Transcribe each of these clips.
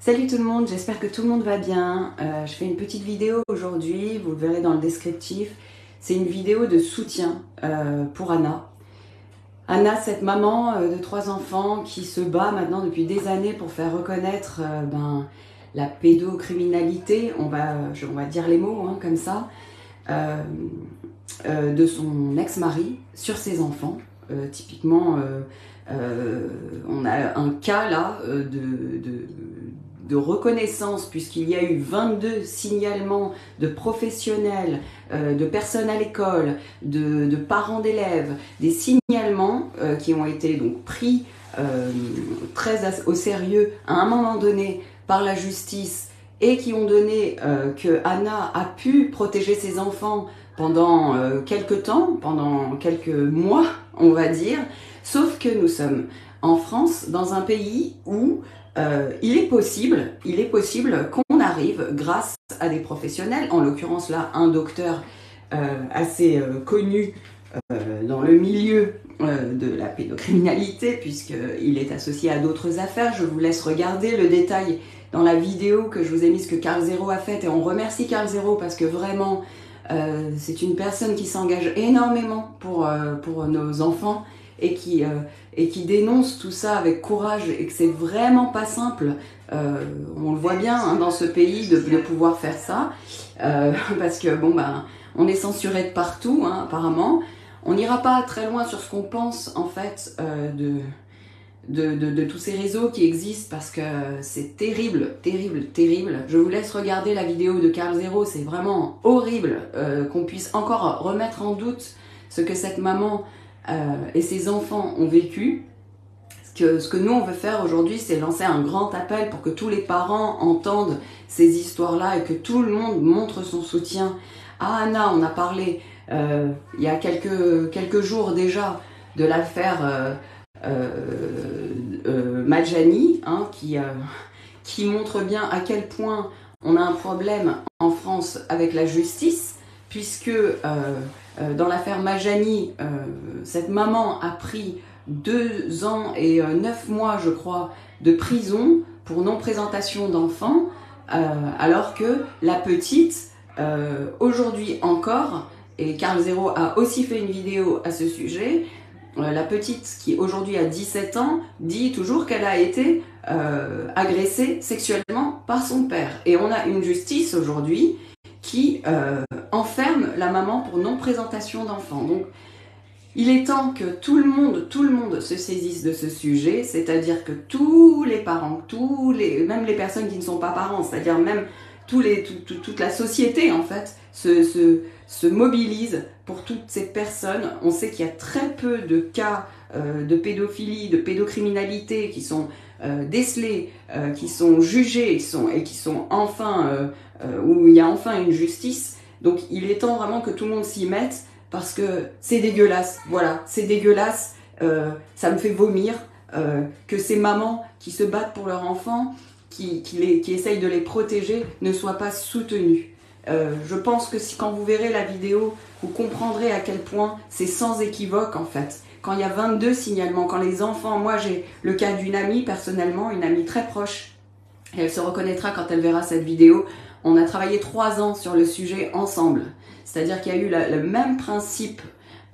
Salut tout le monde, j'espère que tout le monde va bien. Je fais une petite vidéo aujourd'hui, vous le verrez dans le descriptif. C'est une vidéo de soutien pour Anna. Anna, cette maman de 3 enfants qui se bat maintenant depuis des années pour faire reconnaître la pédocriminalité, on va dire les mots comme ça, de son ex-mari sur ses enfants. Typiquement, on a un cas là de reconnaissance, puisqu'il y a eu 22 signalements de professionnels, de personnes à l'école, de parents d'élèves, des signalements qui ont été donc pris très au sérieux à un moment donné par la justice et qui ont donné que Anna a pu protéger ses enfants pendant quelques temps, pendant quelques mois, on va dire, sauf que nous sommes en France, dans un pays où il est possible qu'on arrive, grâce à des professionnels, en l'occurrence là un docteur assez connu dans le milieu de la pédocriminalité, puisqu'il est associé à d'autres affaires. Je vous laisse regarder le détail dans la vidéo que je vous ai mise, que Carl Zero a faite, et on remercie Carl Zero parce que vraiment c'est une personne qui s'engage énormément pour nos enfants et qui dénonce tout ça avec courage, et que c'est vraiment pas simple. On le voit bien dans ce pays de pouvoir faire ça, parce que on est censuré de partout apparemment. On n'ira pas très loin sur ce qu'on pense en fait de tous ces réseaux qui existent, parce que c'est terrible, terrible, terrible. Je vous laisse regarder la vidéo de Carl Zero, c'est vraiment horrible qu'on puisse encore remettre en doute ce que cette maman et ses enfants ont vécu. Ce que nous on veut faire aujourd'hui, c'est lancer un grand appel pour que tous les parents entendent ces histoires-là et que tout le monde montre son soutien à Anna. On a parlé il y a quelques jours déjà de l'affaire Madjani, qui montre bien à quel point on a un problème en France avec la justice, puisque dans l'affaire Madjani, cette maman a pris 2 ans et 9 mois, je crois, de prison pour non-présentation d'enfants, alors que la petite, aujourd'hui encore, et Carl Zero a aussi fait une vidéo à ce sujet, la petite qui aujourd'hui a 17 ans dit toujours qu'elle a été agressée sexuellement par son père. Et on a une justice aujourd'hui qui enferme la maman pour non-présentation d'enfants. Donc il est temps que tout le monde se saisisse de ce sujet, c'est-à-dire que tous les parents, même les personnes qui ne sont pas parents, c'est-à-dire même toute la société en fait, se mobilise pour toutes ces personnes. On sait qu'il y a très peu de cas de pédophilie, de pédocriminalité qui sont décelés, qui sont jugés et qui sont enfin, où il y a enfin une justice. Donc il est temps vraiment que tout le monde s'y mette, parce que c'est dégueulasse, voilà, c'est dégueulasse, ça me fait vomir que ces mamans qui se battent pour leurs enfants, qui essayent de les protéger, ne soient pas soutenues. Je pense que quand vous verrez la vidéo, vous comprendrez à quel point c'est sans équivoque en fait. Quand il y a 22 signalements, quand les enfants, moi j'ai le cas d'une amie personnellement, une amie très proche, et elle se reconnaîtra quand elle verra cette vidéo. On a travaillé 3 ans sur le sujet ensemble. C'est-à-dire qu'il y a eu le même principe.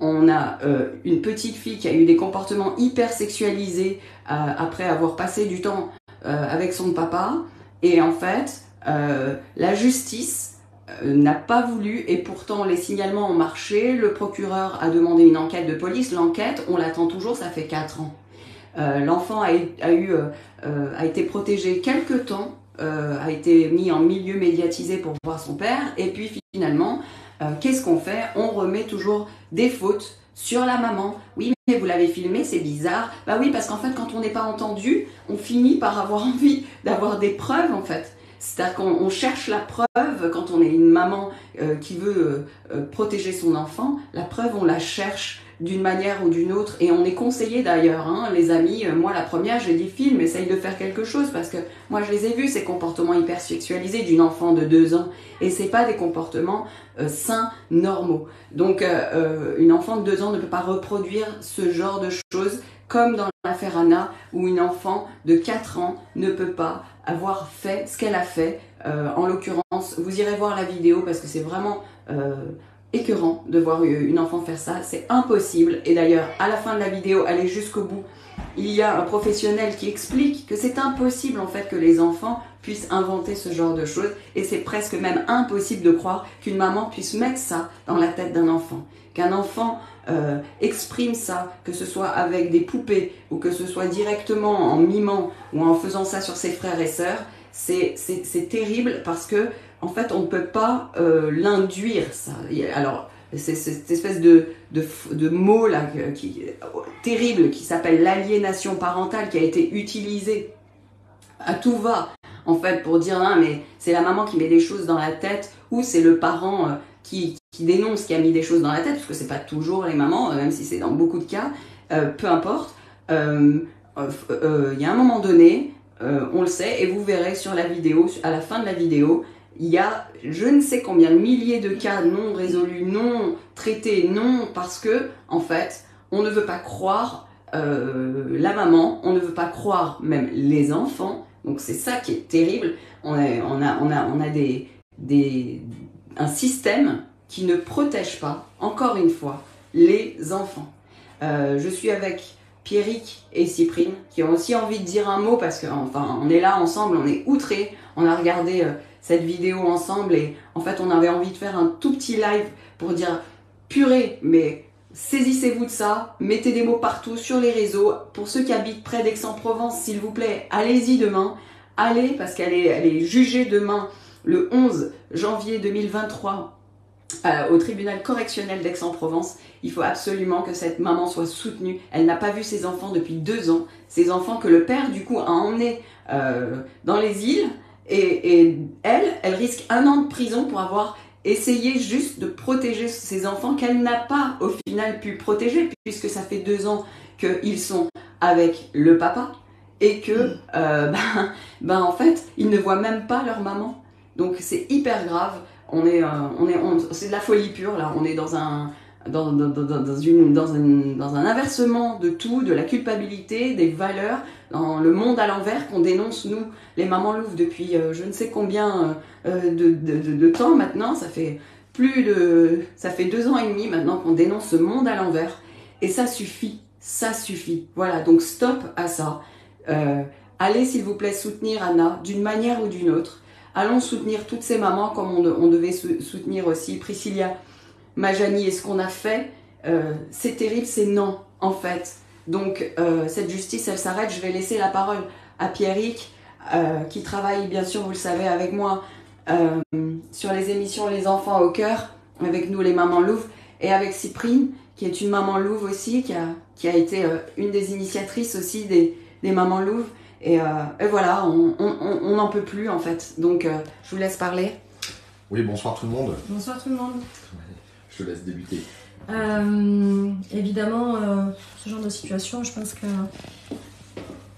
On a une petite fille qui a eu des comportements hyper sexualisés après avoir passé du temps avec son papa. Et en fait, la justice n'a pas voulu, et pourtant les signalements ont marché. Le procureur a demandé une enquête de police. L'enquête, on l'attend toujours, ça fait 4 ans. L'enfant a été protégé quelque temps, a été mis en milieu médiatisé pour voir son père, et puis finalement, qu'est-ce qu'on fait? On remet toujours des fautes sur la maman. Oui, mais vous l'avez filmé, c'est bizarre. Bah oui, parce qu'en fait, quand on n'est pas entendu, on finit par avoir envie d'avoir des preuves en fait. C'est-à-dire qu'on cherche la preuve quand on est une maman qui veut protéger son enfant. La preuve, on la cherche d'une manière ou d'une autre, et on est conseillé d'ailleurs, les amis, moi la première, j'ai dit filme, essaye de faire quelque chose, parce que moi je les ai vus, ces comportements hyper sexualisés d'une enfant de 2 ans, et c'est pas des comportements sains, normaux. Donc une enfant de 2 ans ne peut pas reproduire ce genre de choses comme dans l'affaire Anna, où une enfant de 4 ans ne peut pas avoir fait ce qu'elle a fait. En l'occurrence, vous irez voir la vidéo parce que c'est vraiment écœurant de voir une enfant faire ça. C'est impossible. Et d'ailleurs, à la fin de la vidéo, allez jusqu'au bout. Il y a un professionnel qui explique que c'est impossible en fait que les enfants puissent inventer ce genre de choses et c'est presque même impossible de croire qu'une maman puisse mettre ça dans la tête d'un enfant. Qu'un enfant exprime ça, que ce soit avec des poupées ou que ce soit directement en mimant ou en faisant ça sur ses frères et sœurs, c'est terrible parce que en fait on ne peut pas l'induire ça. Alors c'est cette espèce de mot là terrible qui s'appelle l'aliénation parentale qui a été utilisé à tout va en fait pour dire non mais c'est la maman qui met des choses dans la tête ou c'est le parent qui dénonce qui a mis des choses dans la tête parce que c'est pas toujours les mamans même si c'est dans beaucoup de cas peu importe il y a un moment donné on le sait et vous verrez sur la vidéo à la fin de la vidéo il y a je ne sais combien de milliers de cas non résolus, non traités, non parce que en fait on ne veut pas croire la maman, on ne veut pas croire même les enfants. Donc c'est ça qui est terrible. On a un système qui ne protège pas, encore une fois, les enfants. Je suis avec Pierrick et Cyprine qui ont aussi envie de dire un mot parce que enfin on est là ensemble, on est outrés, on a regardé cette vidéo ensemble et en fait on avait envie de faire un tout petit live pour dire purée mais saisissez-vous de ça, mettez des mots partout sur les réseaux. Pour ceux qui habitent près d'Aix-en-Provence, s'il vous plaît, allez-y demain. Allez, parce qu'elle est jugée demain, le 11 janvier 2023, au tribunal correctionnel d'Aix-en-Provence. Il faut absolument que cette maman soit soutenue. Elle n'a pas vu ses enfants depuis 2 ans. Ces enfants que le père, du coup, a emmenés dans les îles. Et elle risque 1 an de prison pour avoir essayé juste de protéger ses enfants qu'elle n'a pas au final pu protéger puisque ça fait 2 ans qu'ils sont avec le papa et que en fait ils ne voient même pas leur maman. Donc c'est hyper grave. C'est de la folie pure là. On est dans un inversement de tout, de la culpabilité, des valeurs, dans le monde à l'envers qu'on dénonce nous, les mamans louves, depuis je ne sais combien de temps maintenant. Ça fait 2 ans et demi maintenant qu'on dénonce ce monde à l'envers et ça suffit. Voilà, donc stop à ça. Allez s'il vous plaît soutenir Anna d'une manière ou d'une autre. Allons soutenir toutes ces mamans comme on devait soutenir aussi Priscilla Majani. Et ce qu'on a fait, c'est terrible, c'est non en fait. Donc cette justice elle s'arrête. Je vais laisser la parole à Pierrick qui travaille bien sûr, vous le savez, avec moi sur les émissions Les Enfants au cœur, avec nous les mamans louves, et avec Cyprine qui est une maman louve aussi, qui a été une des initiatrices aussi des mamans louves. Et voilà, on n'en peut plus en fait. Donc je vous laisse parler. Oui, bonsoir tout le monde. Bonsoir tout le monde. Je te laisse débuter. Évidemment, ce genre de situation, je pense que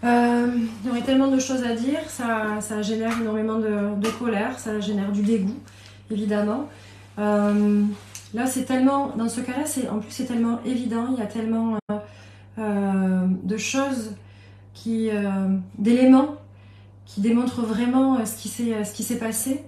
il y aurait tellement de choses à dire, ça génère énormément de colère, ça génère du dégoût, évidemment. Là, c'est tellement, dans ce cas-là, en plus c'est tellement évident, il y a tellement de choses, d'éléments qui démontrent vraiment ce qui s'est passé.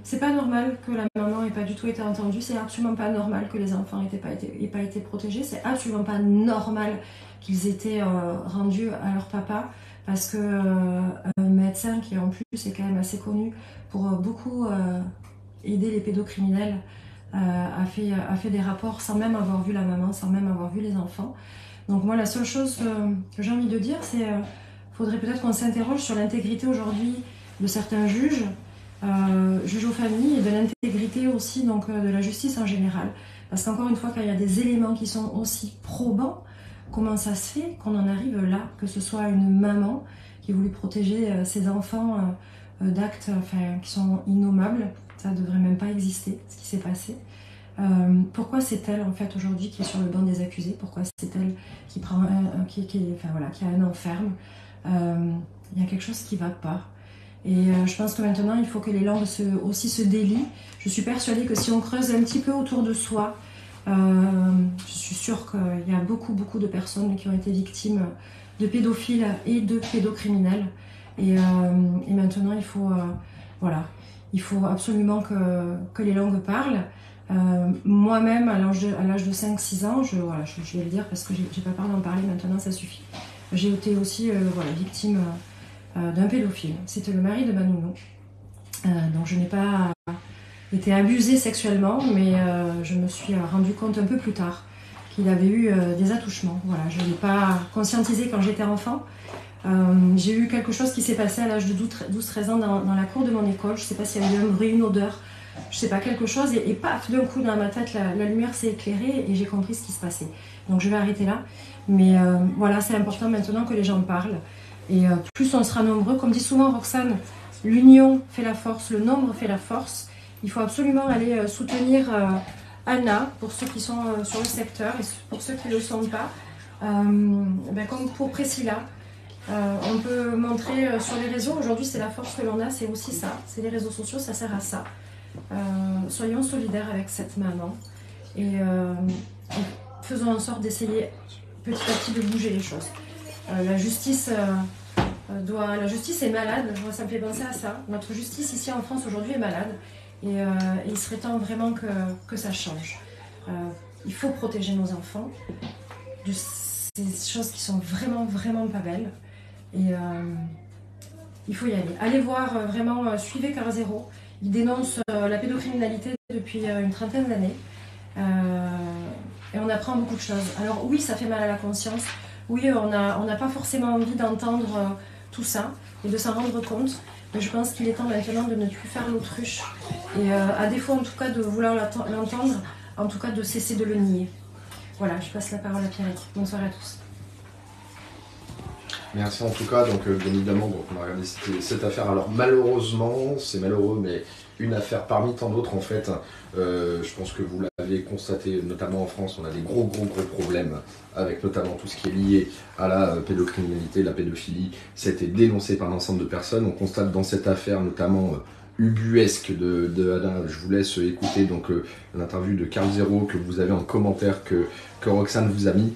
C'est pas normal que la maman n'ait pas du tout été entendue, c'est absolument pas normal que les enfants n'aient pas été protégés, c'est absolument pas normal qu'ils étaient rendus à leur papa, parce que un médecin qui en plus est quand même assez connu pour beaucoup aider les pédocriminels a fait des rapports sans même avoir vu la maman, sans même avoir vu les enfants. Donc moi la seule chose que j'ai envie de dire, c'est faudrait peut-être qu'on s'interroge sur l'intégrité aujourd'hui de certains juges aux familles, et de l'intégrité aussi donc, de la justice en général. Parce qu'encore une fois, quand il y a des éléments qui sont aussi probants, comment ça se fait qu'on en arrive là, que ce soit une maman qui voulait protéger ses enfants d'actes qui sont innommables, ça ne devrait même pas exister, ce qui s'est passé. Pourquoi c'est elle en fait aujourd'hui qui est sur le banc des accusés? Pourquoi c'est elle qui prend qui a un enferme? Il y a quelque chose qui ne va pas. Et je pense que maintenant, il faut que les langues aussi se délient. Je suis persuadée que si on creuse un petit peu autour de soi, Je suis sûre qu'il y a beaucoup de personnes qui ont été victimes de pédophiles et de pédocriminels. Et maintenant, il faut absolument que les langues parlent. Moi-même, à l'âge de 5-6 ans, je vais le dire parce que j'ai pas peur d'en parler maintenant, ça suffit. J'ai été aussi victime d'un pédophile. C'était le mari de ma nounou. Donc je n'ai pas été abusée sexuellement, mais je me suis rendu compte un peu plus tard qu'il avait eu des attouchements. Voilà, je ne l'ai pas conscientisé quand j'étais enfant. J'ai eu quelque chose qui s'est passé à l'âge de 12-13 ans dans la cour de mon école. Je ne sais pas s'il y avait eu un bruit, une odeur, je ne sais pas, quelque chose. Et paf, d'un coup, dans ma tête, la lumière s'est éclairée et j'ai compris ce qui se passait. Donc je vais arrêter là. Mais voilà, c'est important maintenant que les gens parlent. Et plus on sera nombreux, comme dit souvent Roxane, l'union fait la force, le nombre fait la force. Il faut absolument aller soutenir Anna, pour ceux qui sont sur le secteur et pour ceux qui ne le sont pas. Comme pour Priscilla, on peut montrer sur les réseaux, aujourd'hui c'est la force que l'on a, c'est aussi ça, c'est les réseaux sociaux, ça sert à ça. Soyons solidaires avec cette maman et faisons en sorte d'essayer petit à petit de bouger les choses. La justice est malade, ça me fait penser à ça. Notre justice ici en France aujourd'hui est malade et il serait temps vraiment que ça change. Il faut protéger nos enfants de ces choses qui sont vraiment pas belles et il faut y aller. Allez voir suivez Cœur Zéro. Il dénonce la pédocriminalité depuis une trentaine d'années et on apprend beaucoup de choses. Alors oui, ça fait mal à la conscience. Oui, on n'a pas forcément envie d'entendre tout ça et de s'en rendre compte. Mais je pense qu'il est temps maintenant de ne plus faire l'autruche. Et à défaut en tout cas de vouloir l'entendre, en tout cas de cesser de le nier. Voilà, je passe la parole à Pierrick. Bonsoir à tous. Merci en tout cas, donc bien évidemment, donc, on a regardé cette affaire. Alors malheureusement, c'est malheureux, mais une affaire parmi tant d'autres en fait. Je pense que vous l'avez constaté, notamment en France, on a des gros problèmes avec notamment tout ce qui est lié à la pédocriminalité, la pédophilie. C'était dénoncé par un ensemble de personnes. On constate dans cette affaire notamment ubuesque de Alain. Je vous laisse écouter donc l'interview de Carl Zero que vous avez en commentaire que Roxane vous a mis.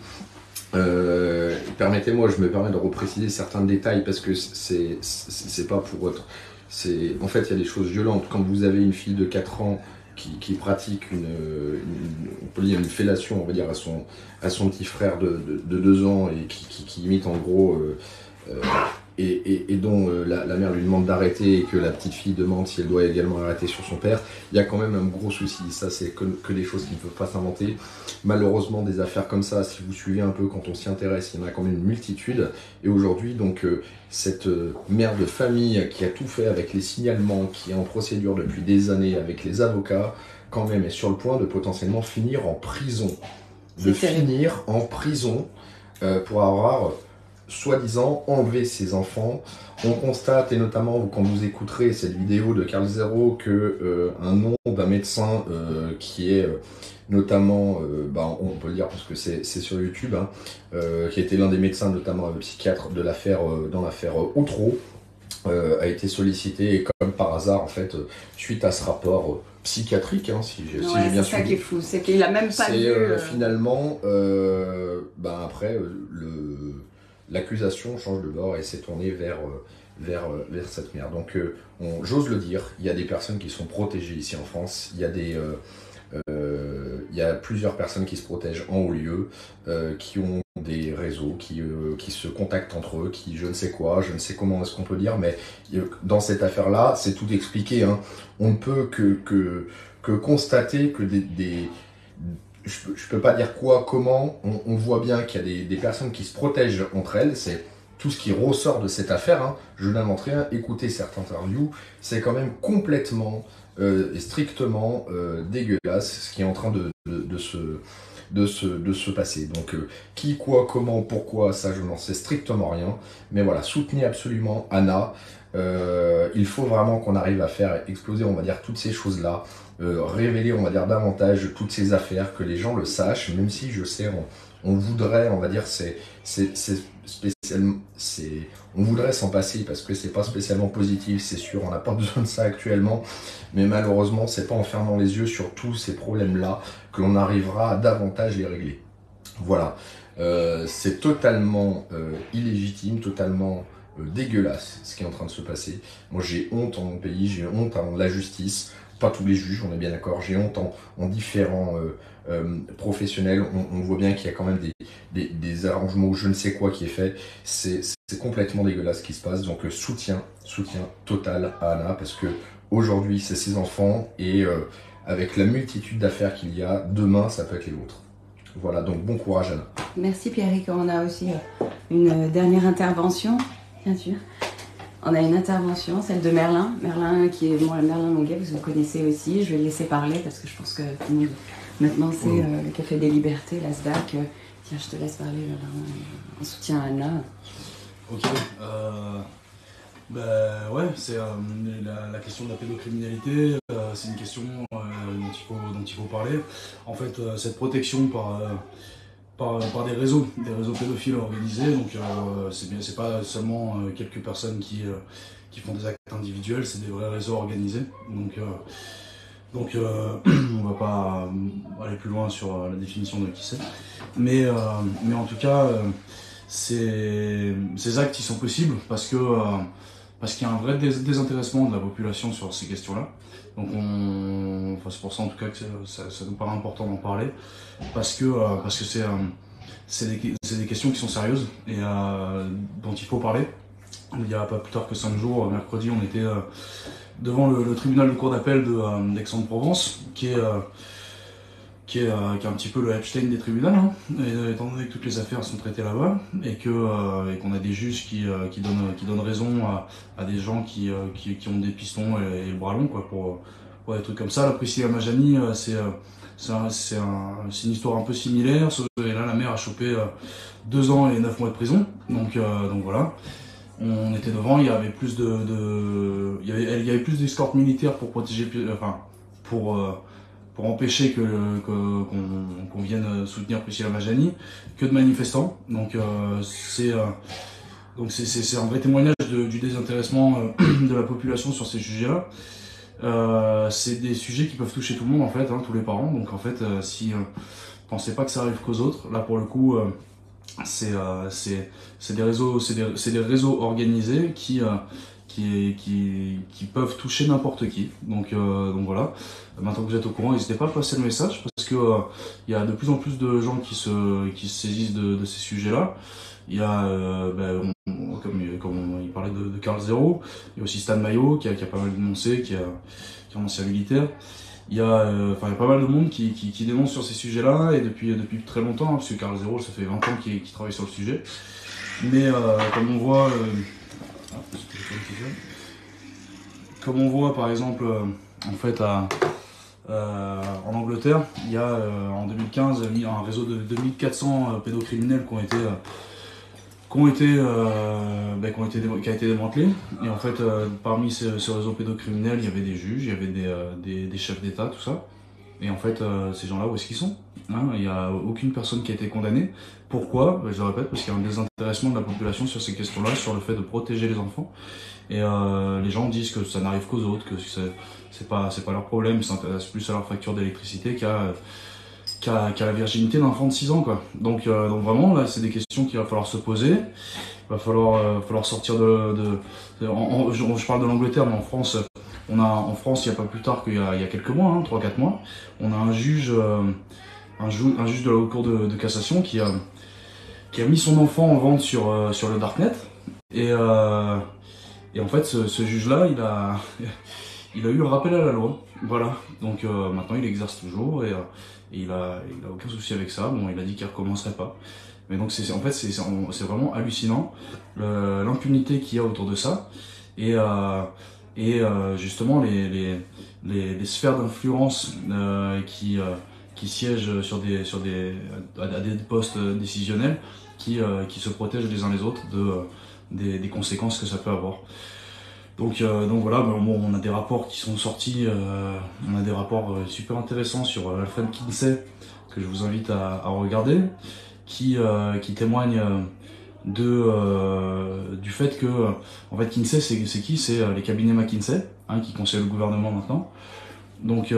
Permettez-moi, je me permets de repréciser certains détails parce que c'est pas pour autre. En fait, il y a des choses violentes. Quand vous avez une fille de 4 ans qui pratique on peut dire une fellation, on va dire, à son petit frère de 2 ans et qui imite en gros et dont la mère lui demande d'arrêter et que la petite fille demande si elle doit également arrêter sur son père, il y a quand même un gros souci. Ça, c'est que des choses qui ne peuvent pas s'inventer. Malheureusement, des affaires comme ça, si vous suivez un peu quand on s'y intéresse, il y en a quand même une multitude. Et aujourd'hui, donc, cette mère de famille qui a tout fait avec les signalements, qui est en procédure depuis des années avec les avocats, quand même est sur le point de potentiellement finir en prison. Finir en prison pour avoir soi-disant enlever ses enfants. On constate, et notamment quand vous écouterez cette vidéo de Carl Zero, que un nom d'un médecin qui est notamment, on peut le dire parce que c'est sur YouTube, qui était l'un des médecins, notamment psychiatre de l'affaire, dans l'affaire Outreau, a été sollicité et comme par hasard en fait suite à ce rapport psychiatrique, si j'ai bien suivi. C'est ça qui est fou, c'est qu'il a même pas vu. Finalement, après l'accusation change de bord et s'est tournée vers cette mère. Donc j'ose le dire, il y a des personnes qui sont protégées ici en France, il y a plusieurs personnes qui se protègent en haut lieu, qui ont des réseaux, qui se contactent entre eux, qui je ne sais quoi, je ne sais comment est-ce qu'on peut dire, mais dans cette affaire-là, c'est tout expliqué. On ne peut que constater que je peux pas dire quoi, comment, on voit bien qu'il y a des personnes qui se protègent entre elles, c'est tout ce qui ressort de cette affaire, je n'invente rien, écoutez certaines interviews, c'est quand même complètement et strictement dégueulasse ce qui est en train de se passer. Donc qui, quoi, comment, pourquoi, ça je n'en sais strictement rien, mais voilà, soutenez absolument Anna. Il faut vraiment qu'on arrive à faire exploser, on va dire, toutes ces choses-là, révéler, on va dire, davantage toutes ces affaires, que les gens le sachent, même si je sais, on voudrait, on va dire, spécialement, on voudrait s'en passer parce que c'est pas spécialement positif, c'est sûr, on n'a pas besoin de ça actuellement, mais malheureusement, c'est pas en fermant les yeux sur tous ces problèmes-là que l'on arrivera à davantage les régler. Voilà, c'est totalement illégitime, totalement dégueulasse ce qui est en train de se passer. Moi, j'ai honte en mon pays, j'ai honte en la justice, pas tous les juges, on est bien d'accord, j'ai honte en différents professionnels, on voit bien qu'il y a quand même des arrangements ou je ne sais quoi qui est fait, c'est complètement dégueulasse ce qui se passe, donc soutien total à Anna, parce que aujourd'hui c'est ses enfants, et avec la multitude d'affaires qu'il y a, demain ça peut être les vôtres. Voilà, donc bon courage Anna. Merci Pierrick, on a aussi une dernière intervention, bien sûr. On a une intervention, celle de Merlin. Merlin qui est Merlin Longuet, vous le connaissez aussi. Je vais le laisser parler parce que je pense que tout le monde maintenant c'est le Café des Libertés, la SDAC. Tiens, je te laisse parler Merlin, en soutien à Anna. Ok. Ouais, c'est la question de la pédocriminalité. C'est une question dont il faut parler. En fait, cette protection par des réseaux pédophiles organisés, donc c'est pas seulement quelques personnes qui font des actes individuels, c'est des vrais réseaux organisés. Donc on va pas aller plus loin sur la définition de qui c'est, mais en tout cas ces actes ils sont possibles parce qu'il y a un vrai désintéressement de la population sur ces questions-là. Donc c'est pour ça en tout cas que ça nous paraît important d'en parler, parce que c'est des questions qui sont sérieuses et dont il faut parler. Il y a pas plus tard que 5 jours, mercredi, on était devant le tribunal de cour d'appel d'Aix-en-Provence, qui est un petit peu le Epstein des tribunaux, hein, étant donné que toutes les affaires sont traitées là-bas, et qu'on a des juges qui donnent raison à des gens qui ont des pistons et le bras long, quoi, pour des trucs comme ça. La Priscilla Majani, c'est une histoire un peu similaire, et là la mère a chopé 2 ans et 9 mois de prison, donc voilà. On était devant, il y avait plus il y avait plus d'escortes militaires pour protéger, pour empêcher qu'on vienne soutenir Priscilla Majani que de manifestants. Donc c'est un vrai témoignage du désintéressement de la population sur ces sujets-là. C'est des sujets qui peuvent toucher tout le monde en fait, hein, tous les parents. Donc en fait, si pensez pas que ça arrive qu'aux autres, là pour le coup, c'est des réseaux organisés qui peuvent toucher n'importe qui. Donc voilà. Maintenant que vous êtes au courant, n'hésitez pas à passer le message, parce que il y a de plus en plus de gens qui se saisissent de ces sujets-là. Il y a, comme il parlait de Carl Zero, il y a aussi Stan Mayo qui a pas mal dénoncé, qui est un ancien militaire. Il y a pas mal de monde qui dénonce sur ces sujets-là, et depuis très longtemps, hein, parce que Carl Zero, ça fait 20 ans qu'il travaille sur le sujet. Mais comme on voit par exemple en fait en Angleterre, il y a en 2015 un réseau de 2400 pédocriminels qui a été démantelé. Et en fait, parmi ce réseau pédocriminel, il y avait des juges, il y avait des chefs d'État, tout ça. Et en fait, ces gens-là, où est-ce qu'ils sont, hein? Il n'y a aucune personne qui a été condamnée. Pourquoi? Je le répète, parce qu'il y a un désintéressement de la population sur ces questions-là, sur le fait de protéger les enfants. Et les gens disent que ça n'arrive qu'aux autres, que c'est pas leur problème, ils s'intéressent plus à leur facture d'électricité qu'à la virginité d'un enfant de 6 ans, quoi. Donc vraiment, là, c'est des questions qu'il va falloir se poser. Il va falloir sortir je parle de l'Angleterre, mais en France, il n'y a pas plus tard qu'il y a quelques mois, hein, 3-4 mois, on a un juge de la Haute Cour de cassation qui a mis son enfant en vente sur le Darknet. Et en fait, ce juge-là, il a eu un rappel à la loi. Voilà. Donc maintenant, il exerce toujours, et il a aucun souci avec ça. Bon, il a dit qu'il recommencerait pas. Mais donc c'est vraiment hallucinant l'impunité qu'il y a autour de ça, et justement les sphères d'influence qui siègent à des postes décisionnels, qui se protègent les uns les autres des conséquences que ça peut avoir. Donc voilà, bon, on a des rapports qui sont sortis, on a des rapports super intéressants sur Alfred Kinsey, que je vous invite à regarder, qui témoigne du fait que, en fait, Kinsey, c'est qui? C'est les cabinets McKinsey, hein, qui conseillent le gouvernement maintenant. Donc,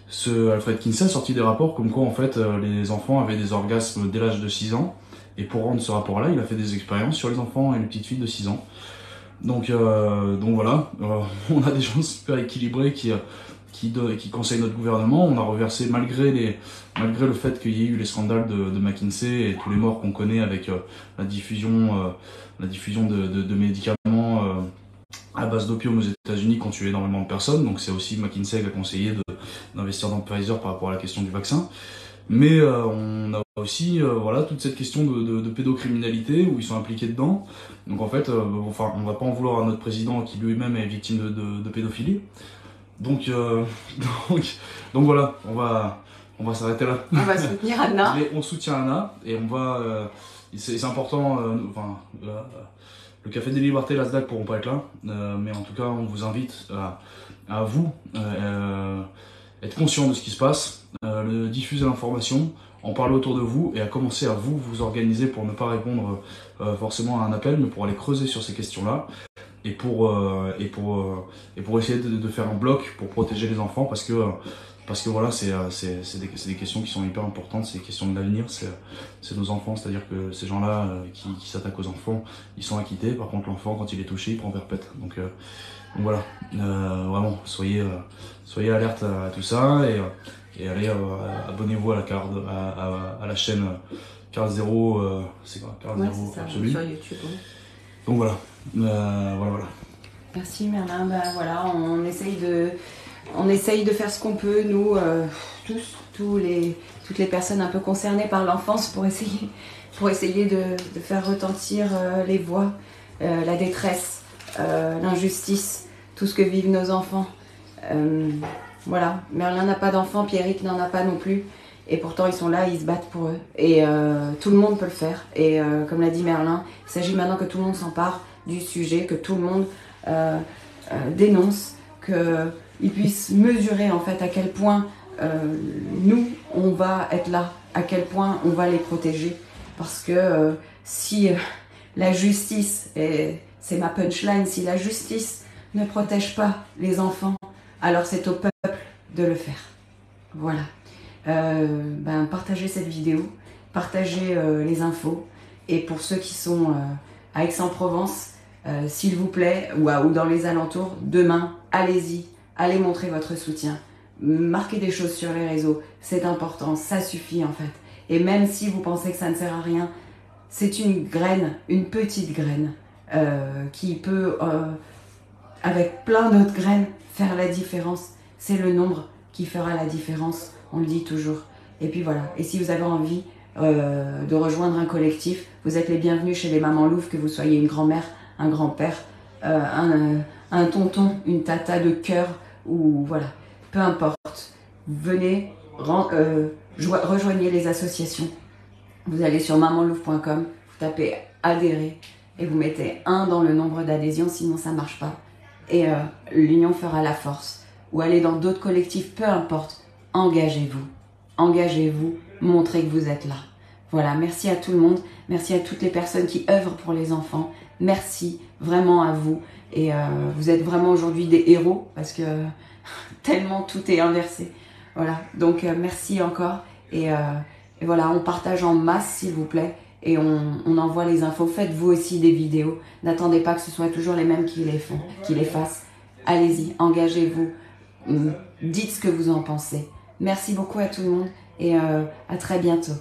ce Alfred Kinsey a sorti des rapports comme quoi, en fait, les enfants avaient des orgasmes dès l'âge de 6 ans. Et pour rendre ce rapport-là, il a fait des expériences sur les enfants et les petites filles de 6 ans. Donc voilà, on a des gens super équilibrés qui conseillent notre gouvernement. On a reversé, malgré le fait qu'il y ait eu les scandales de McKinsey et tous les morts qu'on connaît avec la diffusion de médicaments à base d'opium aux États-Unis qui ont tué énormément de personnes. Donc c'est aussi McKinsey qui a conseillé d'investir dans Pfizer par rapport à la question du vaccin. Mais on a aussi voilà, toute cette question de pédocriminalité où ils sont impliqués dedans. Donc en fait, enfin, on va pas en vouloir à notre président qui lui-même est victime de pédophilie. Donc voilà, on va s'arrêter là. On va soutenir Anna. Mais on soutient Anna et on va. C'est important. Enfin, le Café des Libertés, la SDAC pourront pas être là, mais en tout cas, on vous invite à vous être conscient de ce qui se passe, diffuser l'information, en parler autour de vous et à commencer à vous organiser pour ne pas répondre forcément à un appel, mais pour aller creuser sur ces questions-là et pour essayer de faire un bloc pour protéger les enfants parce que voilà, c'est des questions qui sont hyper importantes, c'est des questions de l'avenir, c'est nos enfants, c'est-à-dire que ces gens-là qui s'attaquent aux enfants, ils sont acquittés, par contre l'enfant quand il est touché, il prend perpète. Donc voilà, vraiment, soyez alerte à tout ça et allez, abonnez-vous à à la chaîne Carl Zero, c'est quoi Carl Ouais, Zero c'est ça, Absolu. sur YouTube. Ouais. Donc voilà, voilà. Merci Merlin, voilà, on essaye de faire ce qu'on peut, nous, toutes les personnes un peu concernées par l'enfance pour essayer de faire retentir les voix, la détresse, l'injustice, tout ce que vivent nos enfants. Voilà, Merlin n'a pas d'enfants, Pierrick n'en a pas non plus. Et pourtant, ils sont là, ils se battent pour eux. Et tout le monde peut le faire. Et comme l'a dit Merlin, il s'agit maintenant que tout le monde s'empare du sujet, que tout le monde dénonce, qu'ils puissent mesurer en fait à quel point nous, on va être là, à quel point on va les protéger. Parce que si la justice, et c'est ma punchline, si la justice ne protège pas les enfants, alors c'est au peuple de le faire. Voilà. Partagez cette vidéo, partagez les infos. Et pour ceux qui sont à Aix-en-Provence, s'il vous plaît, ou dans les alentours, demain, allez-y, allez montrer votre soutien. Marquez des choses sur les réseaux, c'est important, ça suffit en fait. Et même si vous pensez que ça ne sert à rien, c'est une graine, une petite graine, qui peut, avec plein d'autres graines, faire la différence. C'est le nombre qui fera la différence, on le dit toujours. Et puis voilà, et si vous avez envie de rejoindre un collectif, vous êtes les bienvenus chez les mamans louves, que vous soyez une grand-mère, un grand-père, un tonton, une tata de cœur, ou voilà, peu importe. Venez, rejoignez les associations. Vous allez sur mamanlouve.com, vous tapez adhérer et vous mettez 1 dans le nombre d'adhésions, sinon ça ne marche pas. Et l'union fera la force. Ou allez dans d'autres collectifs, peu importe. Engagez-vous. Engagez-vous, montrez que vous êtes là. Voilà, merci à tout le monde. Merci à toutes les personnes qui œuvrent pour les enfants. Merci vraiment à vous. Et vous êtes vraiment aujourd'hui des héros parce que tellement tout est inversé. Voilà, donc merci encore. Et voilà, on partage en masse s'il vous plaît. Et on envoie les infos. Faites-vous aussi des vidéos. N'attendez pas que ce soit toujours les mêmes qui les fassent. Allez-y, engagez-vous. Dites ce que vous en pensez. Merci beaucoup à tout le monde et à très bientôt.